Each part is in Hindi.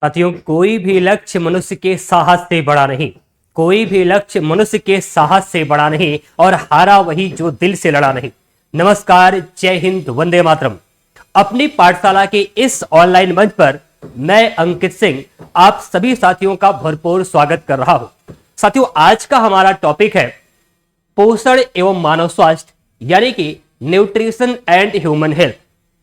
साथियों, कोई भी लक्ष्य मनुष्य के साहस से बड़ा नहीं। कोई भी लक्ष्य मनुष्य के साहस से बड़ा नहीं और हारा वही जो दिल से लड़ा नहीं। नमस्कार, जय हिंद, वंदे मातरम। अपनी पाठशाला के इस ऑनलाइन मंच पर मैं अंकित सिंह आप सभी साथियों का भरपूर स्वागत कर रहा हूं। साथियों, आज का हमारा टॉपिक है पोषण एवं मानव स्वास्थ्य, यानी कि न्यूट्रिशन एंड ह्यूमन हेल्थ।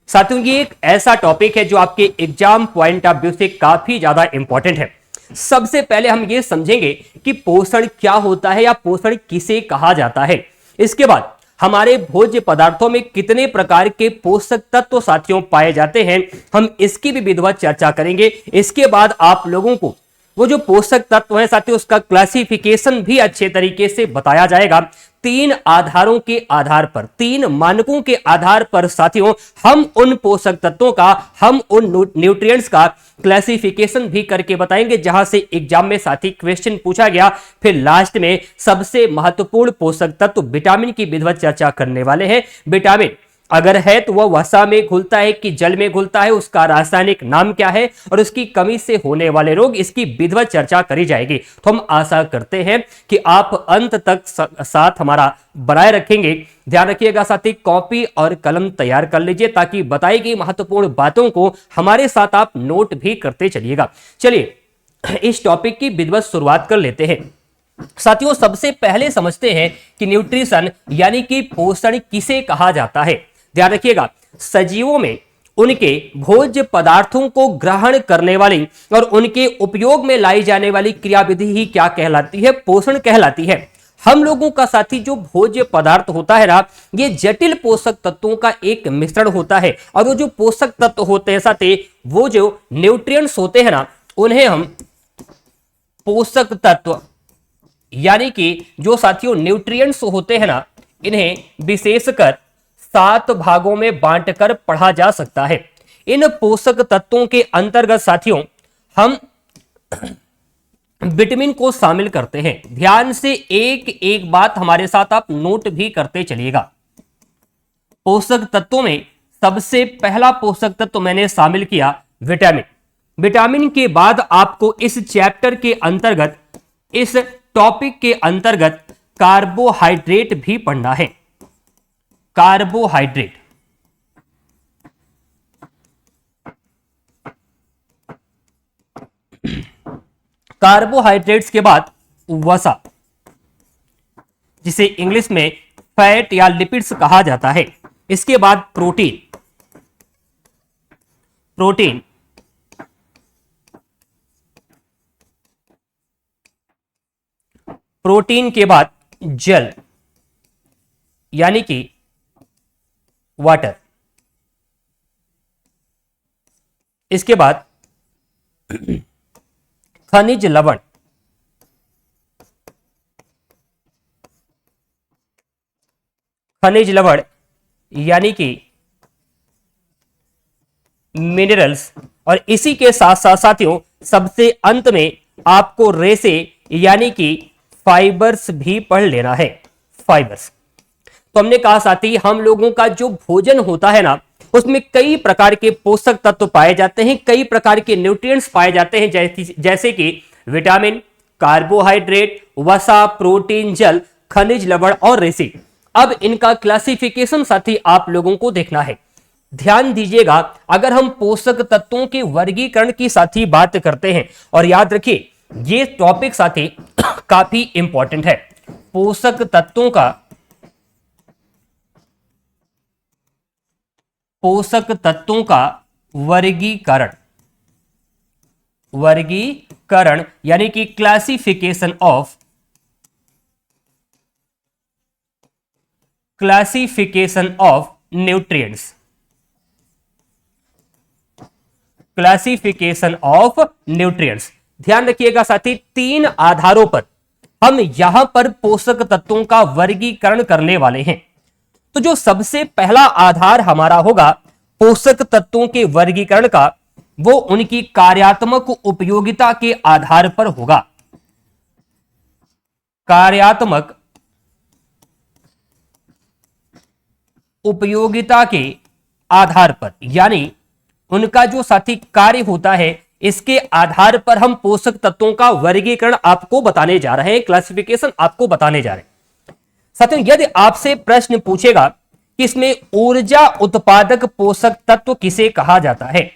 साथियों, ये एक ऐसा टॉपिक है जो आपके एग्जाम पॉइंट ऑफ व्यू से काफी ज्यादा इंपॉर्टेंट है। सबसे पहले हम ये समझेंगे कि पोषण क्या होता है या पोषण किसे कहा जाता है। इसके बाद हमारे भोज्य पदार्थों में कितने प्रकार के पोषक तत्व साथियों पाए जाते हैं, हम इसकी भी विधिवत चर्चा करेंगे। इसके बाद आप लोगों को वो जो पोषक तत्व है साथियों, उसका क्लासिफिकेशन भी अच्छे तरीके से बताया जाएगा। तीन आधारों के आधार पर, तीन मानकों के आधार पर साथियों, हम उन पोषक तत्वों का, हम उन न्यूट्रिएंट्स का क्लासिफिकेशन भी करके बताएंगे, जहां से एग्जाम में साथी क्वेश्चन पूछा गया। फिर लास्ट में सबसे महत्वपूर्ण पोषक तत्व विटामिन की विधिवत चर्चा करने वाले हैं। विटामिन अगर है तो वह वसा में घुलता है कि जल में घुलता है, उसका रासायनिक नाम क्या है और उसकी कमी से होने वाले रोग, इसकी विधिवत चर्चा करी जाएगी। तो हम आशा करते हैं कि आप अंत तक साथ हमारा बनाए रखेंगे। ध्यान रखिएगा साथी, कॉपी और कलम तैयार कर लीजिए ताकि बताई गई महत्वपूर्ण बातों को हमारे साथ आप नोट भी करते चलिएगा। चलिए इस टॉपिक की विधिवत शुरुआत कर लेते हैं। साथियों, सबसे पहले समझते हैं कि न्यूट्रिशन यानी कि पोषण किसे कहा जाता है। ध्यान रखिएगा, सजीवों में उनके भोज्य पदार्थों को ग्रहण करने वाली और उनके उपयोग में लाई जाने वाली क्रियाविधि ही क्या कहलाती है? पोषण कहलाती है। हम लोगों का साथी जो भोज्य पदार्थ होता है ना, ये जटिल पोषक तत्वों का एक मिश्रण होता है। और वो जो पोषक तत्व होते हैं साथी, वो जो न्यूट्रिएंट्स होते हैं ना, उन्हें हम पोषक तत्व यानी कि जो साथियों न्यूट्रिएंट्स होते हैं ना, इन्हें विशेषकर 7 भागों में बांटकर पढ़ा जा सकता है। इन पोषक तत्वों के अंतर्गत साथियों हम विटामिन को शामिल करते हैं। ध्यान से एक एक बात हमारे साथ आप नोट भी करते चलिएगा। पोषक तत्वों में सबसे पहला पोषक तत्व मैंने शामिल किया विटामिन। विटामिन के बाद आपको इस चैप्टर के अंतर्गत, इस टॉपिक के अंतर्गत कार्बोहाइड्रेट भी पढ़ना है। कार्बोहाइड्रेट, कार्बोहाइड्रेट्स के बाद वसा, जिसे इंग्लिश में फैट या लिपिड्स कहा जाता है। इसके बाद प्रोटीन, प्रोटीन प्रोटीन के बाद जल यानी कि वाटर। इसके बाद खनिज लवण, खनिज लवण यानी कि मिनरल्स। और इसी के साथ साथ साथियों सबसे अंत में आपको रेसे यानी कि फाइबर्स भी पढ़ लेना है। फाइबर्स, तो हमने कहा साथी, हम लोगों का जो भोजन होता है ना, उसमें कई प्रकार के पोषक तत्व पाए जाते हैं, कई प्रकार के न्यूट्रिएंट्स पाए जाते हैं, जैसे कि विटामिन, कार्बोहाइड्रेट, वसा, प्रोटीन, जल, खनिज लवण और रेसे। अब इनका क्लासिफिकेशन साथी आप लोगों को देखना है। ध्यान दीजिएगा, अगर हम पोषक तत्वों के वर्गीकरण की साथी बात करते हैं, और याद रखिए ये टॉपिक साथी काफी इंपॉर्टेंट है। पोषक तत्वों का, पोषक तत्वों का वर्गीकरण, वर्गीकरण यानी कि classification of, classification of nutrients, classification of nutrients. ध्यान रखिएगा साथी, 3 आधारों पर हम यहां पर पोषक तत्वों का वर्गीकरण करने वाले हैं। तो जो सबसे पहला आधार हमारा होगा पोषक तत्वों के वर्गीकरण का, वो उनकी कार्यात्मक उपयोगिता के आधार पर होगा। कार्यात्मक उपयोगिता के आधार पर, यानी उनका जो साथी कार्य होता है इसके आधार पर हम पोषक तत्वों का वर्गीकरण आपको बताने जा रहे हैं, क्लासिफिकेशन आपको बताने जा रहे हैं। साथियों, यदि आपसे प्रश्न पूछेगा कि इसमें ऊर्जा उत्पादक पोषक तत्व किसे कहा जाता है,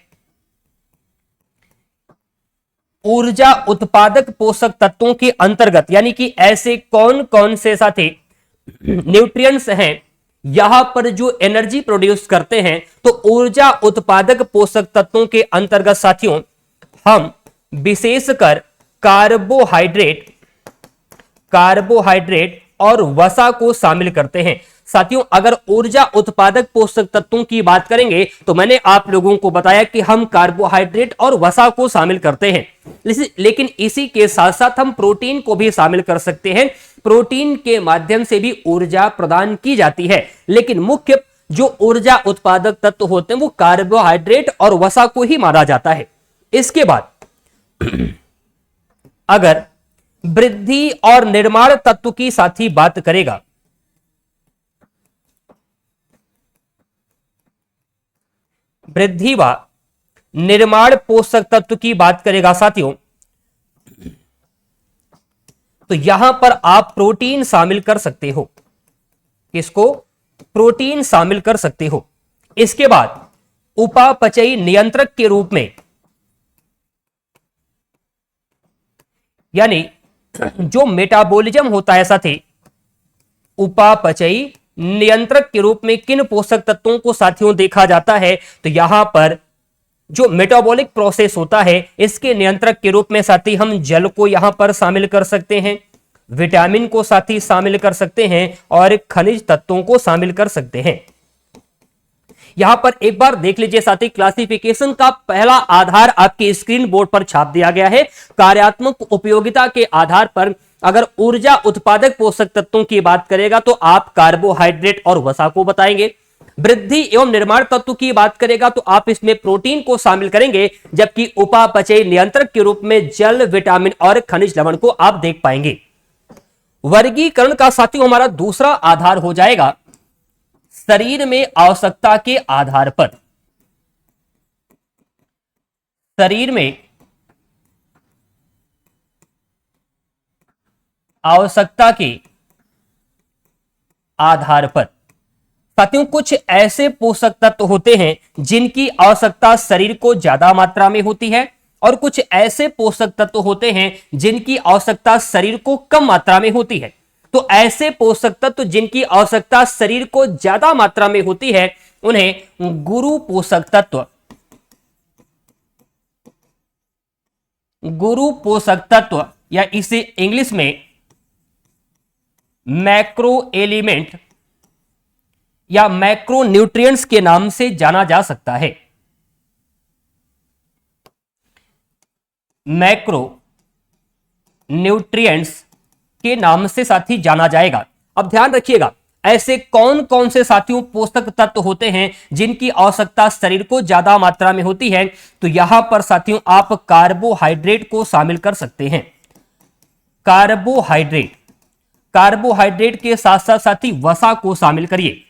ऊर्जा उत्पादक पोषक तत्वों के अंतर्गत यानी कि ऐसे कौन कौन से साथी न्यूट्रिएंट्स हैं यहां पर जो एनर्जी प्रोड्यूस करते हैं, तो ऊर्जा उत्पादक पोषक तत्वों के अंतर्गत साथियों हम विशेषकर कार्बोहाइड्रेट और वसा को शामिल करते हैं। साथियों, अगर ऊर्जा उत्पादक पोषक तत्वों की बात करेंगे तो मैंने आप लोगों को बताया कि हम कार्बोहाइड्रेट और वसा को शामिल करते हैं, लेकिन इसी के साथ साथ हम प्रोटीन को भी शामिल कर सकते हैं। प्रोटीन के माध्यम से भी ऊर्जा प्रदान की जाती है, लेकिन मुख्य जो ऊर्जा उत्पादक तत्व होते हैं वो कार्बोहाइड्रेट और वसा को ही माना जाता है। इसके बाद अगर वृद्धि और निर्माण तत्व की साथी बात करेगा, वृद्धि व निर्माण पोषक तत्व की बात करेगा साथियों, तो यहां पर आप प्रोटीन शामिल कर सकते हो। किसको? प्रोटीन शामिल कर सकते हो। इसके बाद उपापचयी नियंत्रक के रूप में, यानी जो मेटाबॉलिज्म होता है साथी, उपापचयी नियंत्रक के रूप में किन पोषक तत्वों को साथियों देखा जाता है, तो यहां पर जो मेटाबॉलिक प्रोसेस होता है इसके नियंत्रक के रूप में साथी हम जल को यहां पर शामिल कर सकते हैं, विटामिन को साथी शामिल कर सकते हैं और खनिज तत्वों को शामिल कर सकते हैं। यहां पर एक बार देख लीजिए साथी, क्लासिफिकेशन का पहला आधार आपके स्क्रीन बोर्ड पर छाप दिया गया है। कार्यात्मक उपयोगिता के आधार पर अगर ऊर्जा उत्पादक पोषक तत्वों की बात करेगा तो आप कार्बोहाइड्रेट और वसा को बताएंगे। वृद्धि एवं निर्माण तत्व की बात करेगा तो आप इसमें प्रोटीन को शामिल करेंगे, जबकि उपापचय नियंत्रक के रूप में जल, विटामिन और खनिज लवण को आप देख पाएंगे। वर्गीकरण का साथियों हमारा दूसरा आधार हो जाएगा शरीर में आवश्यकता के आधार पर। शरीर में आवश्यकता के आधार पर साथियों कुछ ऐसे पोषक तत्व होते हैं जिनकी आवश्यकता शरीर को ज्यादा मात्रा में होती है और कुछ ऐसे पोषक तत्व होते हैं जिनकी आवश्यकता शरीर को कम मात्रा में होती है। तो ऐसे पोषक तत्व जिनकी आवश्यकता शरीर को ज्यादा मात्रा में होती है उन्हें गुरु पोषक तत्व या इसे इंग्लिश में मैक्रो एलिमेंट या मैक्रो न्यूट्रिएंट्स के नाम से जाना जा सकता है। मैक्रो न्यूट्रिएंट्स के नाम से साथी जाना जाएगा। अब ध्यान रखिएगा, ऐसे कौन कौन से साथियों पोषक तत्व होते हैं जिनकी आवश्यकता शरीर को ज्यादा मात्रा में होती है, तो यहां पर साथियों आप कार्बोहाइड्रेट को शामिल कर सकते हैं। कार्बोहाइड्रेट के साथ साथ साथी वसा को शामिल करिए।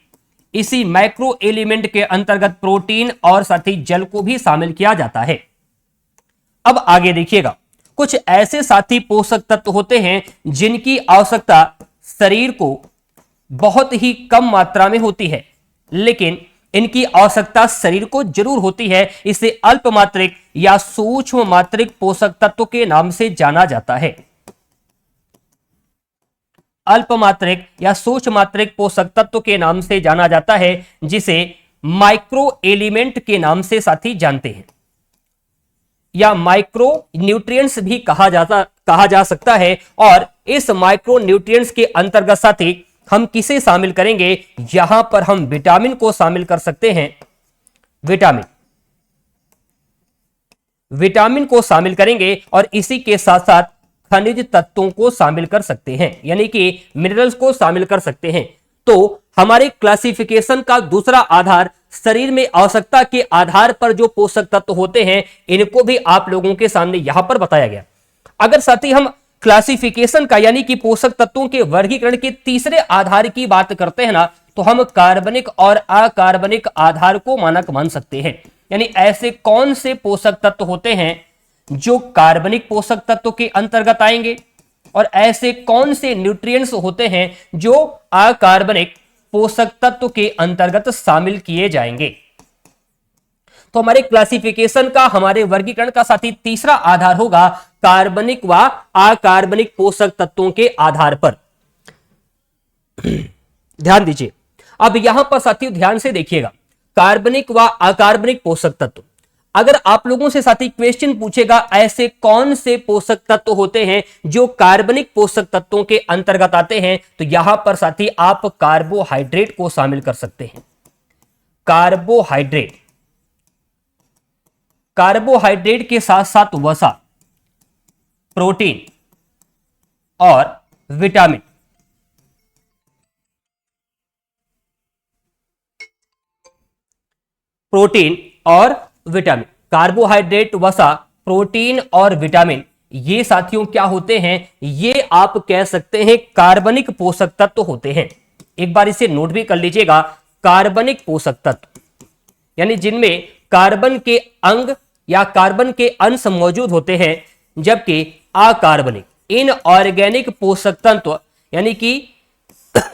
इसी मैक्रो एलिमेंट के अंतर्गत प्रोटीन और साथी जल को भी शामिल किया जाता है। अब आगे देखिएगा, कुछ ऐसे साथी पोषक तत्व होते हैं जिनकी आवश्यकता शरीर को बहुत ही कम मात्रा में होती है, लेकिन इनकी आवश्यकता शरीर को जरूर होती है। इसे अल्पमात्रिक या सूक्ष्म मात्रिक पोषक तत्व के नाम से जाना जाता है। अल्पमात्रिक या सूक्ष्म मात्रिक पोषक तत्व के नाम से जाना जाता है, जिसे माइक्रो एलिमेंट के नाम से साथी जानते हैं या माइक्रो न्यूट्रिएंट्स भी कहा जा सकता है। और इस माइक्रो न्यूट्रिएंट्स के अंतर्गत साथी हम किसे शामिल करेंगे, यहां पर हम विटामिन को शामिल कर सकते हैं। विटामिन को शामिल करेंगे और इसी के साथ साथ खनिज तत्वों को शामिल कर सकते हैं, यानी कि मिनरल्स को शामिल कर सकते हैं। तो हमारे क्लासिफिकेशन का दूसरा आधार शरीर में आवश्यकता के आधार पर जो पोषक तत्व होते हैं इनको भी आप लोगों के सामने यहां पर बताया गया। अगर साथी हम क्लासिफिकेशन का यानी कि पोषक तत्वों के वर्गीकरण के तीसरे आधार की बात करते हैं ना, तो हम कार्बनिक और अकार्बनिक आधार को मानक मान सकते हैं। यानी ऐसे कौन से पोषक तत्व होते हैं जो कार्बनिक पोषक तत्व के अंतर्गत आएंगे और ऐसे कौन से न्यूट्रिएंट्स होते हैं जो अकार्बनिक पोषक तत्व के अंतर्गत शामिल किए जाएंगे। तो हमारे क्लासिफिकेशन का, हमारे वर्गीकरण का साथी तीसरा आधार होगा कार्बनिक व अकार्बनिक पोषक तत्वों के आधार पर। ध्यान दीजिए, अब यहां पर साथियों ध्यान से देखिएगा, कार्बनिक व अकार्बनिक पोषक तत्व, अगर आप लोगों से साथी क्वेश्चन पूछेगा ऐसे कौन से पोषक तत्व होते हैं जो कार्बनिक पोषक तत्वों के अंतर्गत आते हैं, तो यहां पर साथी आप कार्बोहाइड्रेट को शामिल कर सकते हैं। कार्बोहाइड्रेट, कार्बोहाइड्रेट के साथ साथ वसा, प्रोटीन और विटामिन, प्रोटीन और विटामिन, कार्बोहाइड्रेट, वसा, प्रोटीन और विटामिन, ये साथियों क्या होते हैं, ये आप कह सकते हैं कार्बनिक पोषक तत्व होते हैं। एक बार इसे नोट भी कर लीजिएगा, कार्बनिक पोषक तत्व यानी जिनमें कार्बन के अंग या कार्बन के अंश मौजूद होते हैं, जबकि अकार्बनिक इनऑर्गेनिक पोषक तत्व यानी कि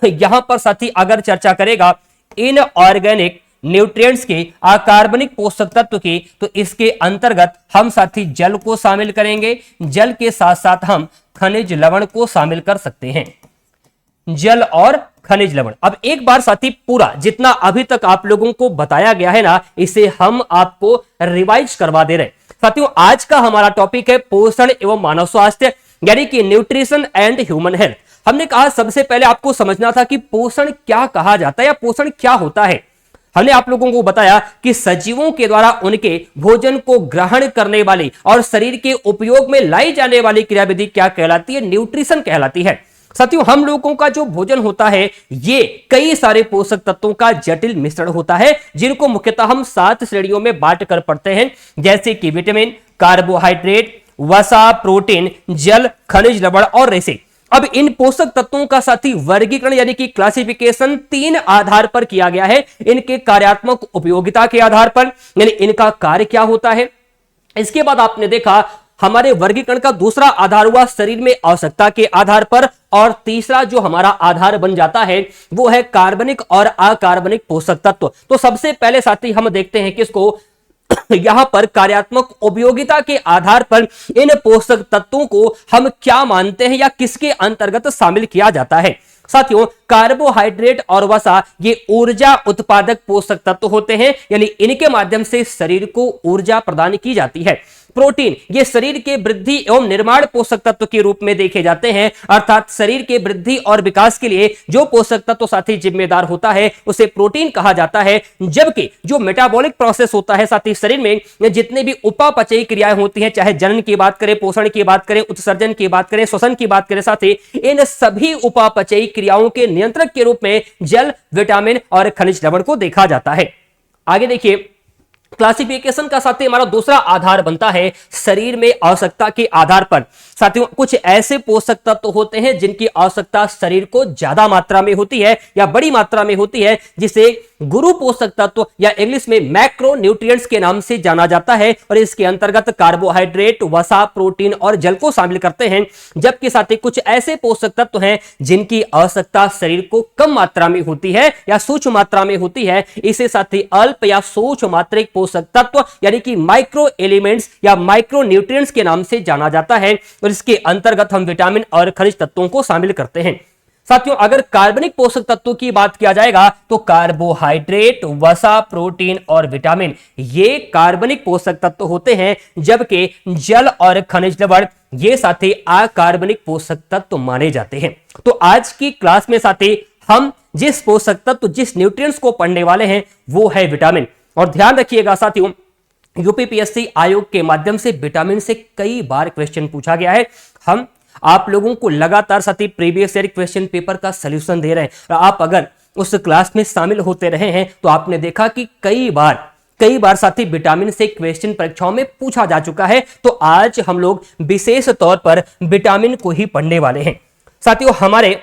यहां पर साथी अगर चर्चा करेगा इनऑर्गेनिक न्यूट्रिएंट्स के, अकार्बनिक पोषक तत्व की, तो इसके अंतर्गत हम साथी जल को शामिल करेंगे। जल के साथ साथ हम खनिज लवण को शामिल कर सकते हैं, जल और खनिज लवण। अब एक बार साथी पूरा जितना अभी तक आप लोगों को बताया गया है ना, इसे हम आपको रिवाइज करवा दे रहे हैं। साथियों आज का हमारा टॉपिक है पोषण एवं मानव स्वास्थ्य, यानी कि न्यूट्रिशन एंड ह्यूमन हेल्थ। हमने कहा सबसे पहले आपको समझना था कि पोषण क्या कहा जाता है या पोषण क्या होता है। हमने आप लोगों को बताया कि सजीवों के द्वारा उनके भोजन को ग्रहण करने वाली और शरीर के उपयोग में लाई जाने वाली क्रियाविधि क्या कहलाती है, न्यूट्रिशन कहलाती है। साथियों हम लोगों का जो भोजन होता है ये कई सारे पोषक तत्वों का जटिल मिश्रण होता है, जिनको मुख्यतः हम 7 श्रेणियों में बांट कर पढ़ते हैं, जैसे कि विटामिन, कार्बोहाइड्रेट, वसा, प्रोटीन, जल, खनिज लवण और रेसे। अब इन पोषक तत्वों का साथी वर्गीकरण यानी कि क्लासिफिकेशन 3 आधार पर किया गया है। इनके कार्यात्मक उपयोगिता के आधार पर, यानी इनका कार्य क्या होता है। इसके बाद आपने देखा हमारे वर्गीकरण का दूसरा आधार हुआ शरीर में आवश्यकता के आधार पर, और तीसरा जो हमारा आधार बन जाता है वो है कार्बनिक और अकार्बनिक पोषक तत्व। तो सबसे पहले साथी हम देखते हैं किसको, यहां पर कार्यात्मक उपयोगिता के आधार पर इन पोषक तत्वों को हम क्या मानते हैं या किसके अंतर्गत शामिल किया जाता है। साथियों कार्बोहाइड्रेट और वसा ये ऊर्जा उत्पादक पोषक तत्व होते हैं, यानी इनके माध्यम से शरीर को ऊर्जा प्रदान की जाती है। प्रोटीन ये शरीर के वृद्धि एवं निर्माण पोषक तत्व के रूप में देखे जाते हैं, अर्थात शरीर के वृद्धि और विकास के लिए जो पोषक तत्व साथी जिम्मेदार होता है उसे प्रोटीन कहा जाता है। जबकि जो मेटाबॉलिक प्रोसेस होता है साथी शरीर में जितने भी उपापचयी क्रियाएं होती हैं, चाहे जनन की बात करें, पोषण की बात करें, उत्सर्जन की बात करें, श्वसन की बात करें, साथी इन सभी उपापचयी क्रियाओं के नियंत्रक के रूप में जल, विटामिन और खनिज लवण को देखा जाता है। आगे देखिए क्लासिफिकेशन का साथी हमारा दूसरा आधार बनता है शरीर में आवश्यकता के आधार पर। साथियों कुछ ऐसे पोषक तत्व होते हैं जिनकी आवश्यकता शरीर को ज्यादा मात्रा में होती है या बड़ी मात्रा में होती है, जिसे गुरु पोषक तत्व या इंग्लिश में मैक्रो न्यूट्रिएंट्स के नाम से जाना जाता है, और इसके अंतर्गत कार्बोहाइड्रेट, वसा, प्रोटीन और जल को शामिल करते हैं। जबकि साथी कुछ ऐसे पोषक तत्व हैं जिनकी आवश्यकता शरीर को कम मात्रा में होती है या सूक्ष्म मात्रा में होती है, इसे साथी अल्प या सूक्ष्म मात्रिक पोषक तत्व यानी कि माइक्रो एलिमेंट्स या माइक्रो न्यूट्रिएंट्स के नाम से जाना जाता है, और इसके अंतर्गत हम विटामिन और खनिज तत्वों को शामिल करते हैं। साथियों अगर कार्बनिक पोषक तत्वों की बात किया जाएगा तो कार्बोहाइड्रेट, वसा, प्रोटीन और विटामिन ये कार्बनिक पोषक तत्व होते हैं, जबकि जल और खनिज लवण ये साथी अकार्बनिक पोषक तत्व माने जाते हैं। तो आज की क्लास में साथी हम जिस पोषक तत्व, जिस न्यूट्रिएंट्स को पढ़ने वाले हैं वो है विटामिन। और ध्यान रखिएगा साथियों यूपीपीएससी आयोग के माध्यम से विटामिन से कई बार क्वेश्चन पूछा गया है। हम आप लोगों को लगातार साथी प्रीवियस ईयर क्वेश्चन पेपर का सलूशन दे रहे हैं, और आप अगर उस क्लास में शामिल होते रहे हैं तो आपने देखा कि कई बार साथी विटामिन से क्वेश्चन परीक्षाओं में पूछा जा चुका है। तो आज हम लोग विशेष तौर पर विटामिन को ही पढ़ने वाले हैं। साथियों हमारे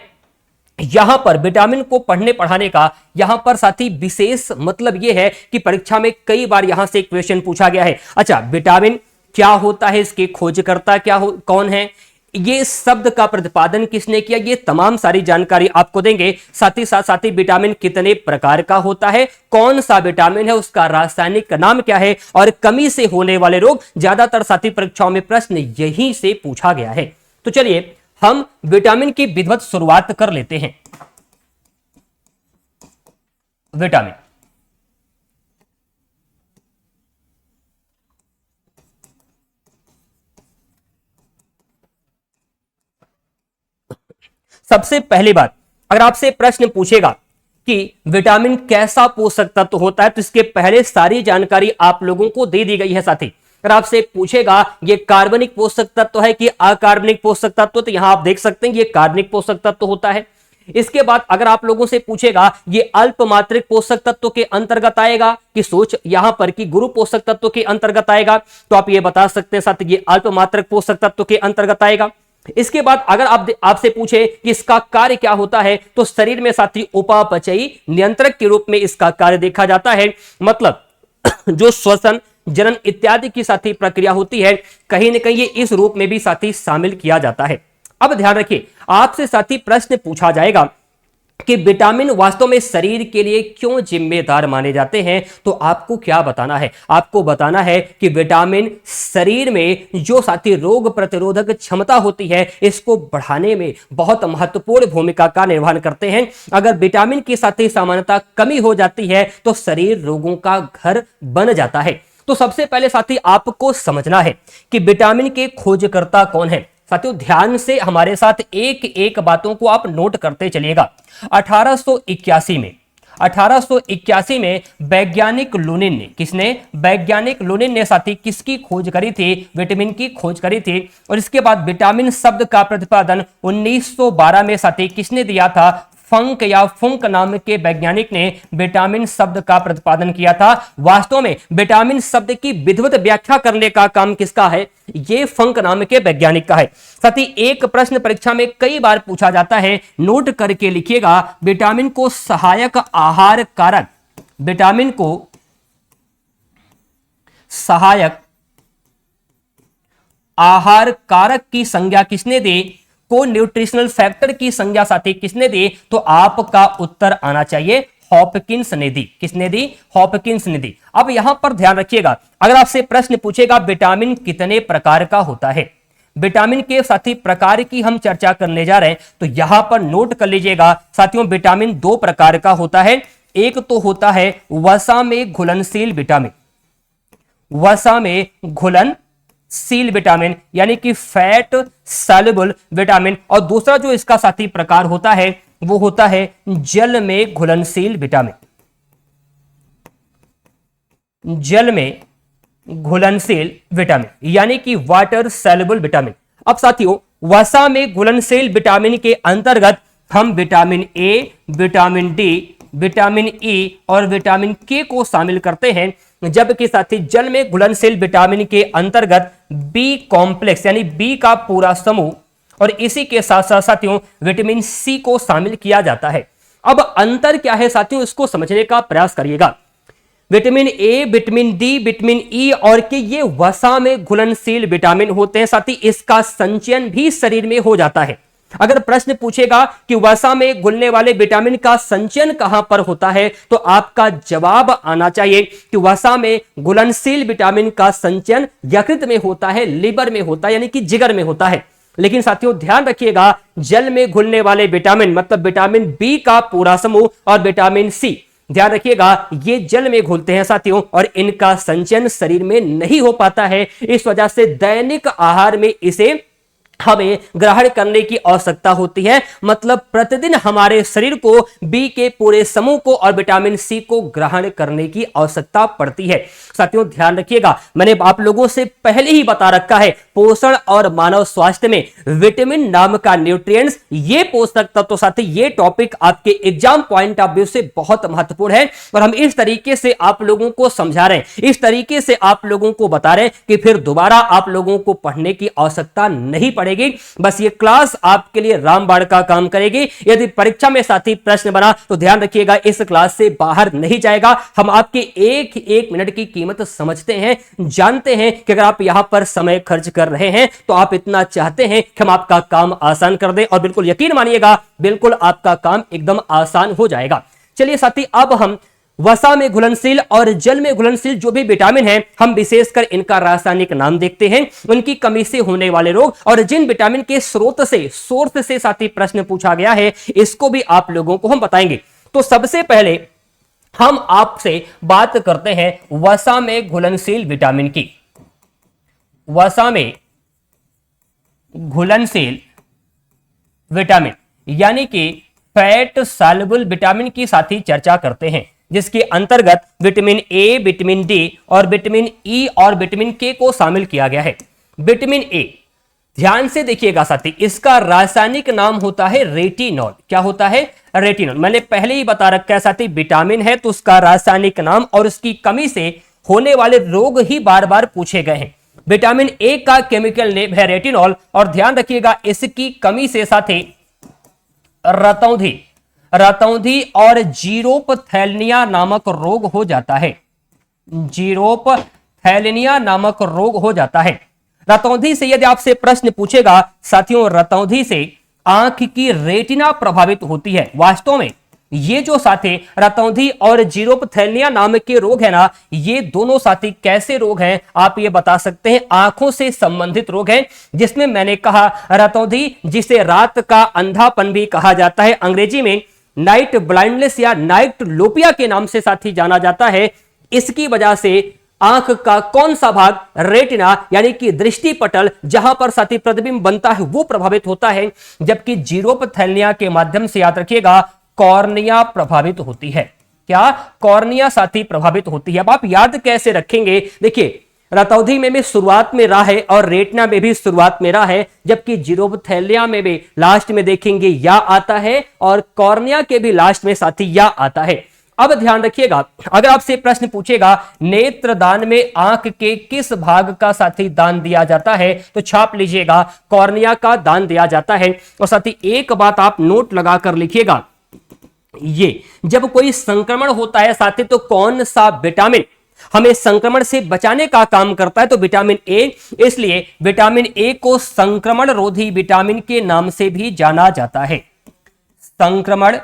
यहां पर विटामिन को पढ़ने पढ़ाने का यहां पर साथी विशेष मतलब यह है कि परीक्षा में कई बार यहां से क्वेश्चन पूछा गया है। अच्छा विटामिन क्या होता है, इसके खोजकर्ता कौन है, ये शब्द का प्रतिपादन किसने किया, ये तमाम सारी जानकारी आपको देंगे। साथ ही विटामिन कितने प्रकार का होता है, कौन सा विटामिन है, उसका रासायनिक नाम क्या है, और कमी से होने वाले रोग, ज्यादातर साथी परीक्षाओं में प्रश्न यहीं से पूछा गया है। तो चलिए हम विटामिन की विधिवत शुरुआत कर लेते हैं। विटामिन, सबसे पहली बात, अगर आपसे प्रश्न पूछेगा कि विटामिन कैसा पोषक तत्व होता है, तो इसके पहले सारी जानकारी आप लोगों को दे दी गई है साथी। अगर आपसे पूछेगा ये कार्बनिक पोषक तत्व है कि अकार्बनिक पोषक तत्व, तो यहां आप देख सकते हैं ये कार्बनिक पोषक तत्व होता है। इसके बाद अगर आप लोगों से पूछेगा ये अल्पमात्रिक पोषक तत्व के अंतर्गत आएगा कि सोच यहां पर कि गुरु पोषक तत्व के अंतर्गत आएगा, तो आप ये बता सकते हैं साथी ये अल्पमात्रिक पोषक तत्व के अंतर्गत आएगा। इसके बाद अगर आपसे पूछे कि इसका कार्य क्या होता है, तो शरीर में साथी उपापचयी नियंत्रक के रूप में इसका कार्य देखा जाता है। मतलब जो श्वसन, जनन इत्यादि की साथी प्रक्रिया होती है, कहीं ना कहीं ये इस रूप में भी साथी शामिल किया जाता है। अब ध्यान रखिए, आपसे साथी प्रश्न पूछा जाएगा कि विटामिन वास्तव में शरीर के लिए क्यों जिम्मेदार माने जाते हैं, तो आपको क्या बताना है, आपको बताना है कि विटामिन शरीर में जो साथी रोग प्रतिरोधक क्षमता होती है, इसको बढ़ाने में बहुत महत्वपूर्ण भूमिका का निर्वहन करते हैं। अगर विटामिन की साथी सामान्यता कमी हो जाती है, तो शरीर रोगों का घर बन जाता है। तो सबसे पहले साथी आपको समझना है कि विटामिन के खोजकर्ता कौन है। साथियों ध्यान से हमारे साथ एक एक बातों को आप नोट करते चलिएगा। 1881 में वैज्ञानिक लुनिन ने, किसने, वैज्ञानिक लुनिन ने साथी किसकी खोज करी थी, विटामिन की खोज करी थी। और इसके बाद विटामिन शब्द का प्रतिपादन 1912 में साथी किसने दिया था, फंक या फुंक नाम के वैज्ञानिक ने विटामिन शब्द का प्रतिपादन किया था। वास्तव में विटामिन शब्द की विधिवत व्याख्या करने का काम किसका है, ये फंक नाम के वैज्ञानिक का है। साथ ही एक प्रश्न परीक्षा में कई बार पूछा जाता है, नोट करके लिखिएगा, विटामिन को सहायक आहार कारक, विटामिन को सहायक आहार कारक की संज्ञा किसने दी, को न्यूट्रिशनल फैक्टर की संज्ञा साथी किसने दी, तो आपका उत्तर आना चाहिए हॉपकिंस ने दी। किसने दी, हॉपकिंस ने दी। अब यहां पर ध्यान रखिएगा, अगर आपसे प्रश्न पूछेगा विटामिन कितने प्रकार का होता है, विटामिन के साथी प्रकार की हम चर्चा करने जा रहे हैं, तो यहां पर नोट कर लीजिएगा साथियों, विटामिन 2 प्रकार का होता है। एक तो होता है वसा में घुलनशील विटामिन, वसा में घुलनशील विटामिन यानी कि फैट सॉल्युबल विटामिन, और दूसरा जो इसका साथी प्रकार होता है वो होता है जल में घुलनशील विटामिन, जल में घुलनशील विटामिन यानी कि वाटर सॉल्युबल विटामिन। अब साथियों वसा में घुलनशील विटामिन के अंतर्गत हम vitamin A, vitamin D, vitamin E और विटामिन के को शामिल करते हैं, जबकि साथी जल में घुलनशील विटामिन के अंतर्गत बी कॉम्प्लेक्स यानी बी का पूरा समूह और इसी के साथ साथ साथियों विटामिन सी को शामिल किया जाता है। अब अंतर क्या है साथियों, इसको समझने का प्रयास करिएगा। Vitamin A, vitamin D, vitamin E और के ये वसा में घुलनशील विटामिन होते हैं, साथी इसका संचयन भी शरीर में हो जाता है। अगर प्रश्न पूछेगा कि वसा में घुलने वाले विटामिन का संचयन कहां पर होता है, तो आपका जवाब आना चाहिए कि वसा में घुलनशील विटामिन का संचयन यकृत में होता है, लिवर में होता है यानी कि जिगर में होता है। लेकिन साथियों ध्यान रखिएगा, जल में घुलने वाले विटामिन मतलब विटामिन बी का पूरा समूह और विटामिन सी, ध्यान रखिएगा ये जल में घुलते हैं साथियों, और इनका संचयन शरीर में नहीं हो पाता है। इस वजह से दैनिक आहार में इसे हमें ग्रहण करने की आवश्यकता होती है। मतलब प्रतिदिन हमारे शरीर को बी के पूरे समूह को और विटामिन सी को ग्रहण करने की आवश्यकता पड़ती है। साथियों ध्यान रखिएगा, मैंने आप लोगों से पहले ही बता रखा है, पोषण और मानव स्वास्थ्य में विटामिन नाम का न्यूट्रिएंट्स, ये पोषक तत्व साथी, ये टॉपिक आपके एग्जाम पॉइंट ऑफ व्यू से बहुत महत्वपूर्ण है और हम इस तरीके से आप लोगों को समझा रहे हैं, इस तरीके से आप लोगों को बता रहे हैं कि फिर दोबारा आप लोगों को पढ़ने की आवश्यकता नहीं पड़ेगी। बस ये क्लास आपके लिए रामबाण का काम करेगी। यदि परीक्षा में साथी प्रश्न बना तो ध्यान रखिएगा, इस क्लास से बाहर नहीं जाएगा। हम आपके एक एक मिनट की कीमत समझते हैं, जानते हैं कि अगर आप यहां पर समय खर्च कर रहे हैं तो आप इतना चाहते हैं कि हम आपका काम आसान कर दें और बिल्कुल यकीन मानिएगा, बिल्कुल आपका काम एकदम आसान हो जाएगा। चलिए साथी, अब हम वसा में घुलनशील और जल में घुलनशील जो भी विटामिन है, हम विशेषकर इनका रासायनिक नाम देखते हैं, उनकी कमी से होने वाले रोग और जिन विटामिन के सोर्स से साथी प्रश्न पूछा गया है, इसको भी आप लोगों को हम बताएंगे। तो सबसे पहले हम आपसे बात करते हैं वसा में घुलनशील विटामिन की। वसा में घुलनशील विटामिन यानी कि फैट सॉल्युबल विटामिन की साथी चर्चा करते हैं, जिसके अंतर्गत विटामिन ए, विटामिन डी और विटामिन ई और विटामिन के को शामिल किया गया है। विटामिन ए, ध्यान से देखिएगा साथी, इसका रासायनिक नाम होता है रेटिनॉल। क्या होता है? रेटिनॉल। मैंने पहले ही बता रखा है साथी, विटामिन है तो उसका रासायनिक नाम और उसकी कमी से होने वाले रोग ही बार बार पूछे गए हैं। विटामिन ए का केमिकल नेम है रेटिनॉल और ध्यान रखिएगा, इसकी कमी से साथी रतौंधी और जीरोपथैलिया नामक रोग हो जाता है। जीरोपथैलिया नामक रोग हो जाता है। रतौंधी से यदि आपसे प्रश्न पूछेगा साथियों, रतौंधी से आंख की रेटिना प्रभावित होती है। वास्तव में ये जो साथी रतौंधी और जीरोपथैलिया नाम के रोग है ना, ये दोनों साथी कैसे रोग हैं आप ये बता सकते हैं? आंखों से संबंधित रोग हैं, जिसमें मैंने कहा रतौंधी, जिसे रात का अंधापन भी कहा जाता है, अंग्रेजी में नाइट ब्लाइंडनेस या नाइट लोपिया के नाम से साथी जाना जाता है। इसकी वजह से आंख का कौन सा भाग, रेटिना यानी कि दृष्टि पटल, जहां पर साथी प्रतिबिंब बनता है, वो प्रभावित होता है, जबकि जीरोपथैलिया के माध्यम से याद रखिएगा कॉर्निया प्रभावित होती है। क्या? कॉर्निया साथी प्रभावित होती है। अब आप याद कैसे रखेंगे? देखिए, रतौंधी में भी शुरुआत में रा है और रेटिना में भी शुरुआत में रा है, जबकि जीरोपथैलिया में भी लास्ट में देखेंगे या आता है और कॉर्निया के भी लास्ट में साथी या आता है। अब ध्यान रखिएगा, अगर आपसे प्रश्न पूछेगा नेत्रदान में आंख के किस भाग का साथी दान दिया जाता है, तो छाप लीजिएगा कॉर्निया का दान दिया जाता है। और साथी एक बात आप नोट लगाकर लिखिएगा, ये जब कोई संक्रमण होता है साथी, तो कौन सा विटामिन हमें संक्रमण से बचाने का काम करता है, तो विटामिन ए। इसलिए विटामिन ए को संक्रमण रोधी विटामिन के नाम से भी जाना जाता है। संक्रमण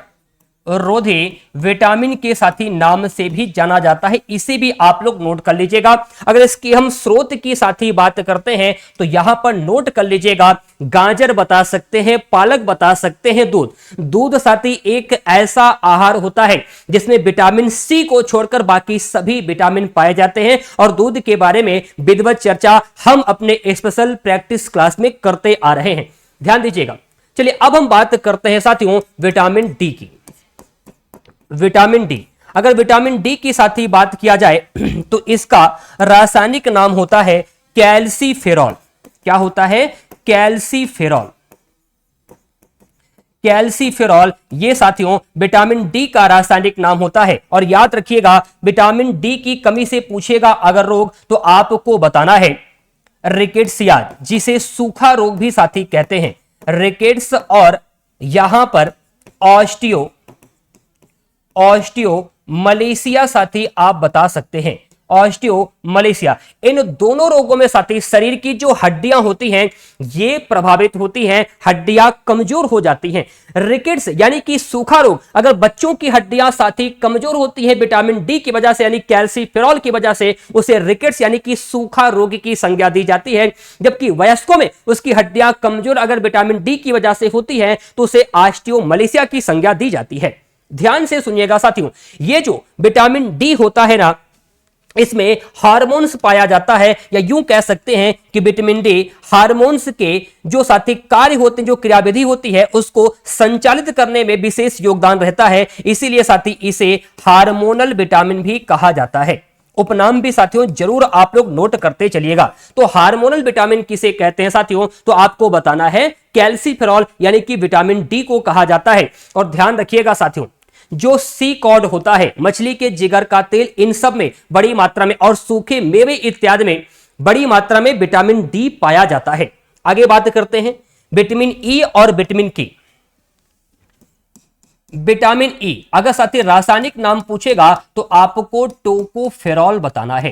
रोधी विटामिन के साथी नाम से भी जाना जाता है, इसे भी आप लोग नोट कर लीजिएगा। अगर इसकी हम स्रोत की साथी बात करते हैं तो यहां पर नोट कर लीजिएगा, गाजर बता सकते हैं, पालक बता सकते हैं, दूध साथी एक ऐसा आहार होता है जिसमें विटामिन सी को छोड़कर बाकी सभी विटामिन पाए जाते हैं और दूध के बारे में विधिवत चर्चा हम अपने स्पेशल प्रैक्टिस क्लास में करते आ रहे हैं, ध्यान दीजिएगा। चलिए अब हम बात करते हैं साथियों विटामिन डी की। विटामिन डी, अगर विटामिन डी की साथी बात किया जाए तो इसका रासायनिक नाम होता है कैल्सीफेरॉल। क्या होता है? कैल्सीफेरॉल। कैल्सीफेरॉल ये साथियों विटामिन डी का रासायनिक नाम होता है। और याद रखिएगा, विटामिन डी की कमी से पूछेगा अगर रोग, तो आपको बताना है रिकेट्सिया, जिसे सूखा रोग भी साथी कहते हैं, रिकेट्स, और यहां पर ऑस्टियो साथी आप बता सकते हैं, ऑस्टियो। इन दोनों रोगों में साथी शरीर की जो हड्डियां होती हैं ये प्रभावित होती हैं, हड्डियां कमजोर हो जाती हैं। रिकेट्स यानी कि सूखा रोग, अगर बच्चों की हड्डियां साथी कमजोर होती है विटामिन डी की वजह से यानी कैल्सीफेरॉल की वजह से, उसे रिकेट्स यानी कि सूखा रोग की संज्ञा दी जाती है। जबकि वयस्कों में उसकी हड्डियां कमजोर अगर विटामिन डी की वजह से होती है तो उसे ऑस्टियोमलेशिया की संज्ञा दी जाती है। ध्यान से सुनिएगा साथियों, ये जो विटामिन डी होता है ना, इसमें हार्मोन्स पाया जाता है, या यूं कह सकते हैं कि विटामिन डी हार्मोन्स के जो साथी कार्य होते हैं, जो क्रियाविधि होती है, उसको संचालित करने में विशेष योगदान रहता है। इसीलिए साथी इसे हार्मोनल विटामिन भी कहा जाता है। उपनाम भी साथियों जरूर आप लोग नोट करते चलिएगा। तो हार्मोनल विटामिन किसे कहते हैं साथियों, तो आपको बताना है कैल्सीफेरॉल यानी कि विटामिन डी को कहा जाता है। और ध्यान रखिएगा साथियों, जो सी कॉड होता है, मछली के जिगर का तेल, इन सब में बड़ी मात्रा में और सूखे मेवे इत्यादि में बड़ी मात्रा में विटामिन डी पाया जाता है। आगे बात करते हैं विटामिन ई और विटामिन की। विटामिन ई अगर साथी रासायनिक नाम पूछेगा तो आपको टोकोफेरॉल बताना है।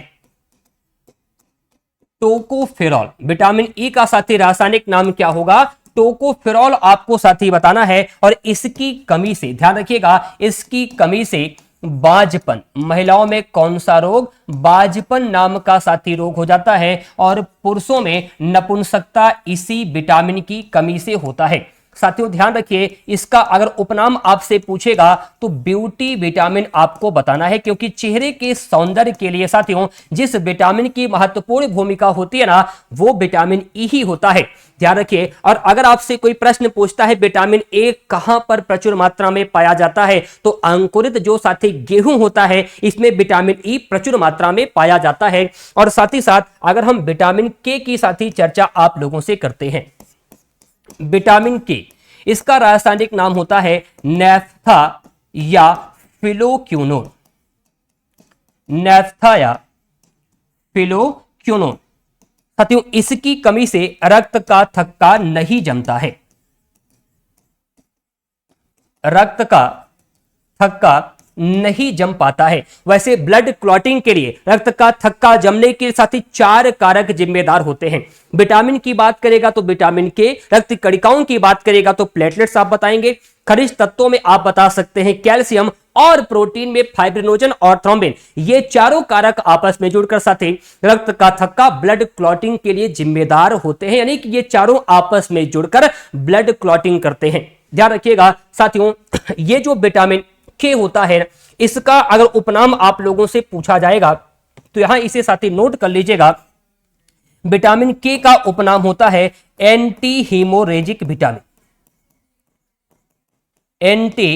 टोकोफेरॉल, विटामिन ई का साथी रासायनिक नाम क्या होगा, टोकोफेरॉल आपको साथी बताना है। और इसकी कमी से ध्यान रखिएगा, इसकी कमी से बाजपन, महिलाओं में कौन सा रोग, बाजपन नाम का साथी रोग हो जाता है। और पुरुषों में नपुंसकता इसी विटामिन की कमी से होता है। साथियों ध्यान रखिए, इसका अगर उपनाम आपसे पूछेगा तो ब्यूटी विटामिन आपको बताना है, क्योंकि चेहरे के सौंदर्य के लिए साथियों जिस विटामिन की महत्वपूर्ण भूमिका होती है ना, वो विटामिन ई ही होता है। ध्यान रखिए। और अगर आपसे कोई प्रश्न पूछता है विटामिन ए कहां पर प्रचुर मात्रा में पाया जाता है, तो अंकुरित जो साथी गेहूं होता है इसमें विटामिन ई प्रचुर मात्रा में पाया जाता है। और साथ ही साथ अगर हम विटामिन के की साथी चर्चा आप लोगों से करते हैं, विटामिन के, इसका रासायनिक नाम होता है नैफ्था या फिलोक्विनोन। नैफ्था या फिलोक्विनोन साथियों, इसकी कमी से रक्त का थक्का नहीं जमता है। रक्त का थक्का नहीं जम पाता है। वैसे ब्लड क्लॉटिंग के लिए रक्त का थक्का जमने के साथ ही 4 कारक जिम्मेदार होते हैं। विटामिन की बात करेगा तो विटामिन के, रक्त कणिकाओं की बात करेगा तो प्लेटलेट्स आप बताएंगे, खनिज तत्वों में आप बता सकते हैं कैल्शियम, और प्रोटीन में फाइब्रिनोजन और थ्रोम्बिन। ये चारों कारक आपस में जुड़कर साथी रक्त का थक्का, ब्लड क्लॉटिंग के लिए जिम्मेदार होते हैं। यानी कि ये चारों आपस में जुड़कर ब्लड क्लॉटिंग करते हैं। ध्यान रखिएगा साथियों, ये जो विटामिन के होता है, इसका अगर उपनाम आप लोगों से पूछा जाएगा तो यहां इसे साथी नोट कर लीजिएगा। विटामिन के का उपनाम होता है anti haemorrhagic vitamin. Anti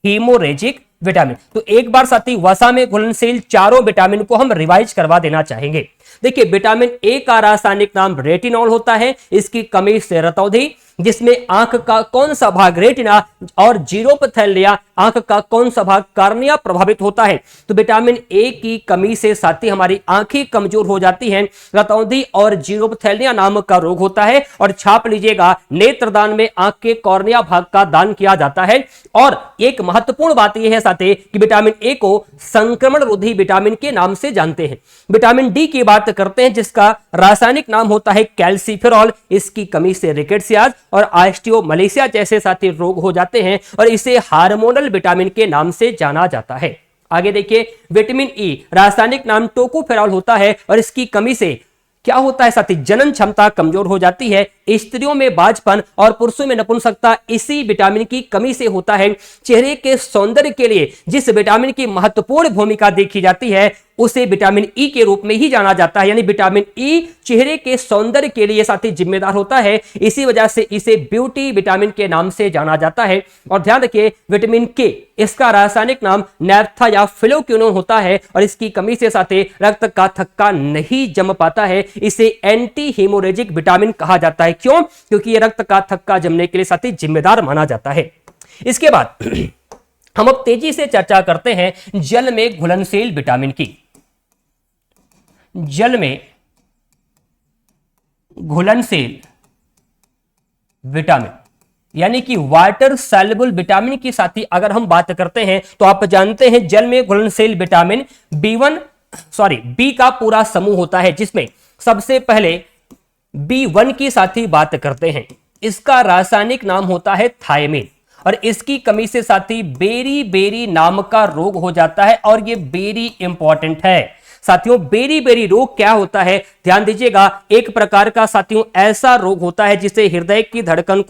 haemorrhagic vitamin. तो एक बार साथी वसा में घुलनशील चारों विटामिन को हम रिवाइज करवा देना चाहेंगे। देखिए, विटामिन ए का रासायनिक नाम रेटिनॉल होता है। इसकी कमी से रतौंधी, जिसमें आंख का कौन सा भाग रेटिना और जीरोपथैलिया आंख का कौन सा भाग कार्निया प्रभावित होता है। तो विटामिन ए की कमी से साथी हमारी आंखें कमजोर हो जाती हैं, रतौंधी और जीरोपथैलिया नामक का रोग होता है। और छाप लीजिएगा, नेत्रदान में आंख के कॉर्निया भाग का दान किया जाता है। और एक महत्वपूर्ण बात यह है साथी कि विटामिन ए को संक्रमण रोधी विटामिन के नाम से जानते हैं। विटामिन डी की बात करते हैं, जिसका रासायनिक नाम होता है कैल्सीफेरॉल। इसकी कमी से रिकेट्सियाज और ऑस्टियोमलेशिया जैसे साथी रोग हो जाते हैं, और इसे हार्मोनल विटामिन के नाम से जाना जाता है। आगे देखिए, विटामिन ई रासायनिक नाम टोकोफेरॉल होता है, और इसकी कमी से क्या होता है साथी, जनन क्षमता कमजोर हो जाती है। स्त्रियों में बाजपन और पुरुषों में नपुंसकता इसी विटामिन की कमी से होता है। चेहरे के सौंदर्य के लिए जिस विटामिन की महत्वपूर्ण भूमिका देखी जाती है, उसे विटामिन ई के रूप में ही जाना जाता है। यानी विटामिन ई चेहरे के सौंदर्य के लिए साथी जिम्मेदार होता है। इसी वजह से इसे ब्यूटी विटामिन के नाम से जाना जाता है। और ध्यान रखिए, विटामिन के, इसका रासायनिक नाम नैफ्था या फिलोक्विनोन होता है, और इसकी कमी से साथी रक्त का थक्का नहीं जम पाता है। इसे एंटी हीमोरेजिक विटामिन कहा जाता है। क्यों? क्योंकि यह रक्त का थक्का जमने के लिए साथी जिम्मेदार माना जाता है। इसके बाद हम अब तेजी से चर्चा करते हैं जल में घुलनशील विटामिन की। जल में घुलनशील विटामिन यानी कि वाटर सॉल्युबल विटामिन की साथी अगर हम बात करते हैं, तो आप जानते हैं जल में घुलनशील विटामिन बी का पूरा समूह होता है, जिसमें सबसे पहले B1 की साथी बात करते हैं। इसका रासायनिक नाम होता है थायमिन, और इसकी कमी से साथी बेरी बेरी नाम का रोग हो जाता है। और यह बेरी इंपॉर्टेंट है साथियों। बेरी बेरी रोग क्या होता है, ध्यान दीजिएगा। एक प्रकार का साथियों ऐसा रोग होता है जिसे हृदय की धड़कन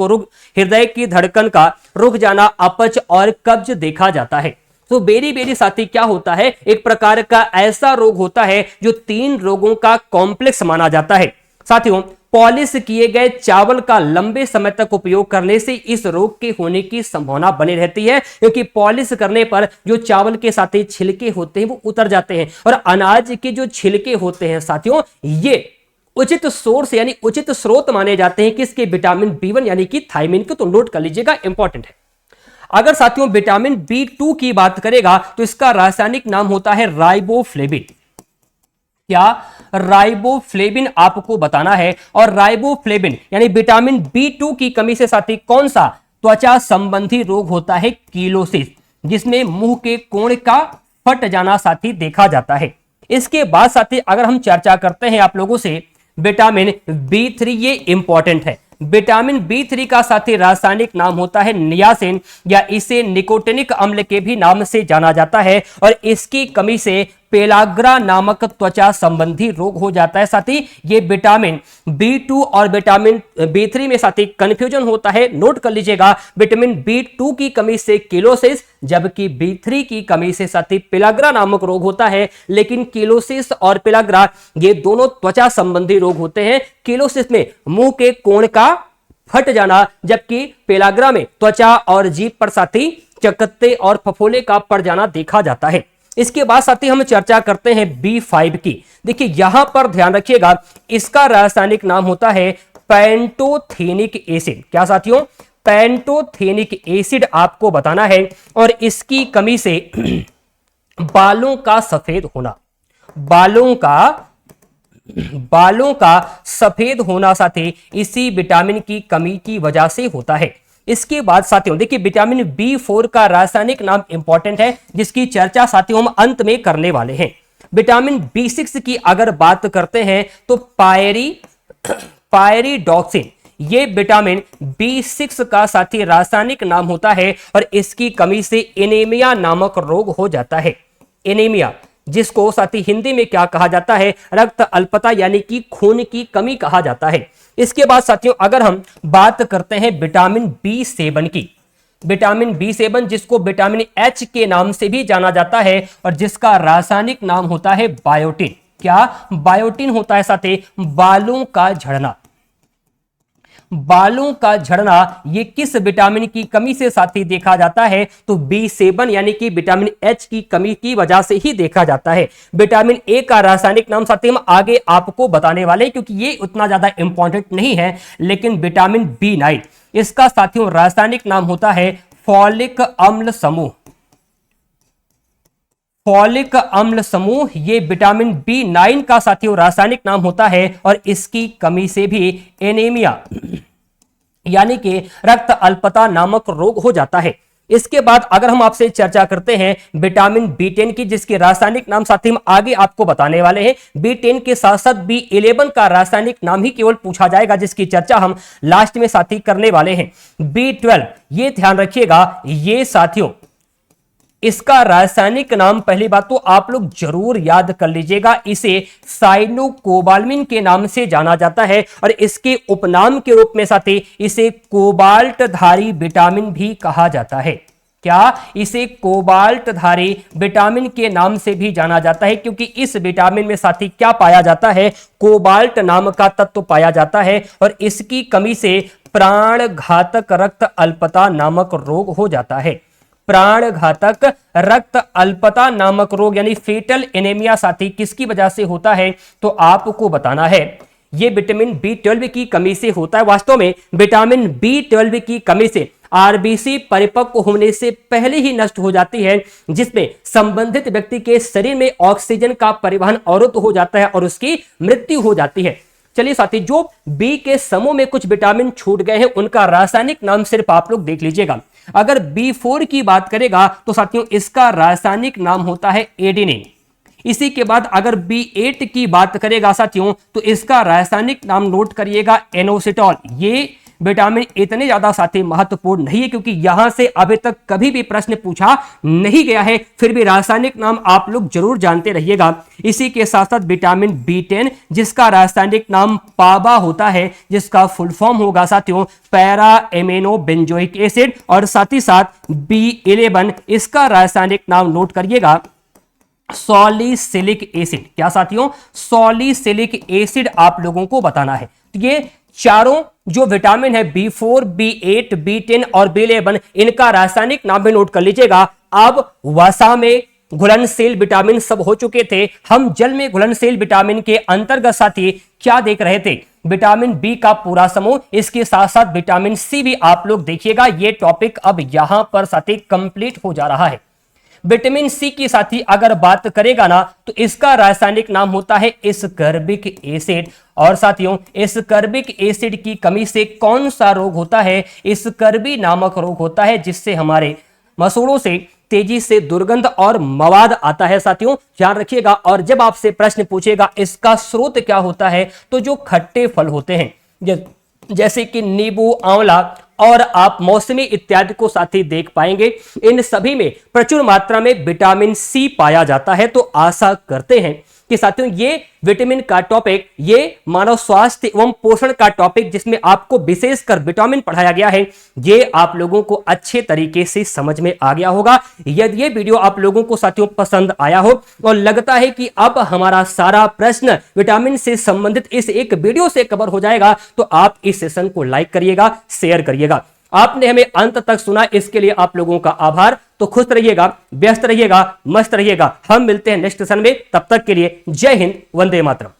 का रुक जाना, अपच और कब्ज देखा जाता है। तो बेरी बेरी साथी क्या होता है, एक प्रकार का ऐसा रोग होता है जो 3 रोगों का कॉम्प्लेक्स माना जाता है। साथियों, पॉलिश किए गए चावल का लंबे समय तक उपयोग करने से इस रोग के होने की संभावना बनी रहती है, क्योंकि पॉलिश करने पर जो चावल के साथ छिलके होते हैं वो उतर जाते हैं, और अनाज के जो छिलके होते हैं साथियों, ये उचित सोर्स यानी उचित स्रोत माने जाते हैं किसके, विटामिन बी1 यानी कि थायमिन के। तो नोट कर लीजिएगा, इंपॉर्टेंट है। अगर साथियों विटामिन बी2 की बात करेगा तो इसका रासायनिक नाम होता है राइबोफ्लेविन। क्या, राइबोफ्लेविन आपको बताना है। और राइबोफ्लेविन यानी विटामिन बी2 की कमी से साथी कौन सा त्वचा संबंधी रोग होता है, कीलोसिस, जिसमें मुंह के कोण का फट जाना साथी देखा जाता है। इसके बाद साथी अगर हम चर्चा करते हैं आप लोगों से विटामिन बी3, ये इंपॉर्टेंट है। विटामिन बी3 का साथी रासायनिक नाम होता है नियासिन, या इसे निकोटिनिक अम्ल के भी नाम से जाना जाता है, और इसकी कमी से पेलाग्रा नामक त्वचा संबंधी रोग हो जाता है। साथी ये विटामिन बी2 और विटामिन बी3 में साथी कंफ्यूजन होता है, नोट कर लीजिएगा। विटामिन बी2 की कमी से किलोसिस, जबकि बी3 की कमी से साथी पेलाग्रा नामक रोग होता है। लेकिन किलोसिस और पेलाग्रा ये दोनों त्वचा संबंधी रोग होते हैं। किलोसिस में मुंह के कोण का फट जाना, जबकि पेलाग्रा में त्वचा और जीभ पर साथी चकत्ते और फफोले का पड़ जाना देखा जाता है। इसके बाद साथी हम चर्चा करते हैं बी5 की। देखिए यहां पर ध्यान रखिएगा, इसका रासायनिक नाम होता है पैंटोथेनिक एसिड। क्या साथियों, पैंटोथेनिक एसिड आपको बताना है। और इसकी कमी से बालों का सफेद होना, बालों का सफेद होना साथी इसी विटामिन की कमी की वजह से होता है। इसके बाद साथियों देखिए विटामिन बी4 का रासायनिक नाम इंपॉर्टेंट है, जिसकी चर्चा साथियों हम अंत में करने वाले हैं। विटामिन बी6 की अगर बात करते हैं तो पायरिडॉक्सिन, ये विटामिन बी6 का साथी रासायनिक नाम होता है, और इसकी कमी से एनीमिया नामक रोग हो जाता है। एनीमिया, जिसको साथी हिंदी में क्या कहा जाता है, रक्त अल्पता यानी कि खून की कमी कहा जाता है। इसके बाद साथियों अगर हम बात करते हैं विटामिन बी7 की, विटामिन बी7 जिसको विटामिन एच के नाम से भी जाना जाता है, और जिसका रासायनिक नाम होता है बायोटिन। क्या, बायोटिन होता है साथी बालों का झड़ना। बालों का झड़ना ये किस विटामिन की कमी से साथी देखा जाता है, तो बी7 यानी कि विटामिन एच की कमी की वजह से ही देखा जाता है। विटामिन ए का रासायनिक नाम साथी हम आगे आपको बताने वाले हैं, क्योंकि ये उतना ज्यादा इंपॉर्टेंट नहीं है। लेकिन विटामिन बी9, इसका साथियों रासायनिक नाम होता है फॉलिक अम्ल समूह। फॉलिक अम्ल समूह ये विटामिन बी9 का साथियों रासायनिक नाम होता है, और इसकी कमी से भी एनीमिया यानी कि रक्त अल्पता नामक रोग हो जाता है। इसके बाद अगर हम आपसे चर्चा करते हैं विटामिन बी10 की, जिसके रासायनिक नाम साथी हम आगे आपको बताने वाले हैं। बी10 के साथ साथ बी11 का रासायनिक नाम ही केवल पूछा जाएगा, जिसकी चर्चा हम लास्ट में साथी करने वाले हैं। बी12, ये ध्यान रखिएगा, ये साथियों इसका रासायनिक नाम पहली बात तो आप लोग जरूर याद कर लीजिएगा, इसे साइनोकोबाल्मिन के नाम से जाना जाता है, और इसके उपनाम के रूप में साथी इसे कोबाल्टधारी विटामिन भी कहा जाता है। क्या, इसे कोबाल्टधारी विटामिन के नाम से भी जाना जाता है, क्योंकि इस विटामिन में साथी क्या पाया जाता है, कोबाल्ट नाम का तत्व पाया जाता है, और इसकी कमी से प्राण घातक रक्त अल्पता नामक रोग हो जाता है। प्राण घातक रक्त अल्पता नामक रोग यानी फेटल एनीमिया साथी किसकी वजह से होता है, तो आपको बताना है ये विटामिन बी12 की कमी से होता है। वास्तव में विटामिन बी12 की कमी से आरबीसी परिपक्व होने से पहले ही नष्ट हो जाती है, जिसमें संबंधित व्यक्ति के शरीर में ऑक्सीजन का परिवहन अवरुद्ध हो जाता है और उसकी मृत्यु हो जाती है। चलिए साथी, जो बी के समूह में कुछ विटामिन छूट गए हैं उनका रासायनिक नाम सिर्फ आप लोग देख लीजिएगा। अगर बी4 की बात करेगा तो साथियों इसका रासायनिक नाम होता है एडेनिन। इसी के बाद अगर बी8 की बात करेगा साथियों तो इसका रासायनिक नाम नोट करिएगा एनोसिटॉल। ये विटामिन इतने ज्यादा साथी महत्वपूर्ण नहीं है, क्योंकि यहां से अभी तक कभी भी प्रश्न पूछा नहीं गया है, फिर भी रासायनिक नाम आप लोग जरूर जानते रहिएगा। इसी के साथ साथ विटामिन बी10 जिसका रासायनिक नाम पाबा होता है, जिसका फुल फॉर्म होगा साथियों पैरा एमिनो बेंजोइक एसिड, और साथ ही साथ बी11 इसका रासायनिक नाम नोट करिएगा सॉलिसिलिक एसिड। क्या साथियों? सॉलिसिलिक एसिड आप लोगों को बताना है। तो ये चारों जो विटामिन है B4, B8, B10 और B11, इनका रासायनिक नाम भी नोट कर लीजिएगा। अब वसा में घुलनशील विटामिन सब हो चुके थे, हम जल में घुलनशील विटामिन के अंतर्गत साथी क्या देख रहे थे? विटामिन बी का पूरा समूह, इसके साथ साथ विटामिन सी भी आप लोग देखिएगा। ये टॉपिक अब यहां पर साथी कंप्लीट हो जा रहा है। विटामिन सी की साथी अगर बात करेगा ना, तो इसका रासायनिक नाम होता है एस्कॉर्बिक एसिड। और साथियों, एस्कॉर्बिक एसिड की कमी से कौन सा रोग होता है? एस्कॉर्बी नामक रोग होता है, जिससे हमारे मसूड़ों से तेजी से दुर्गंध और मवाद आता है। साथियों ध्यान रखिएगा। और जब आपसे प्रश्न पूछेगा इसका स्रोत क्या होता है, तो जो खट्टे फल होते हैं जैसे कि नींबू, आंवला और आप मौसमी इत्यादि को साथी देख पाएंगे, इन सभी में प्रचुर मात्रा में विटामिन सी पाया जाता है। तो आशा करते हैं कि साथियों ये विटामिन का टॉपिक, ये मानव स्वास्थ्य एवं पोषण का टॉपिक जिसमें आपको विशेषकर विटामिन पढ़ाया गया है, ये आप लोगों को अच्छे तरीके से समझ में आ गया होगा। यदि ये वीडियो आप लोगों को साथियों पसंद आया हो और लगता है कि अब हमारा सारा प्रश्न विटामिन से संबंधित इस एक वीडियो से कवर हो जाएगा, तो आप इस सेशन को लाइक करिएगा, शेयर करिएगा। आपने हमें अंत तक सुना, इसके लिए आप लोगों का आभार। तो खुश रहिएगा, व्यस्त रहिएगा, मस्त रहिएगा। हम मिलते हैं नेक्स्ट सेशन में। तब तक के लिए जय हिंद, वंदे मातरम।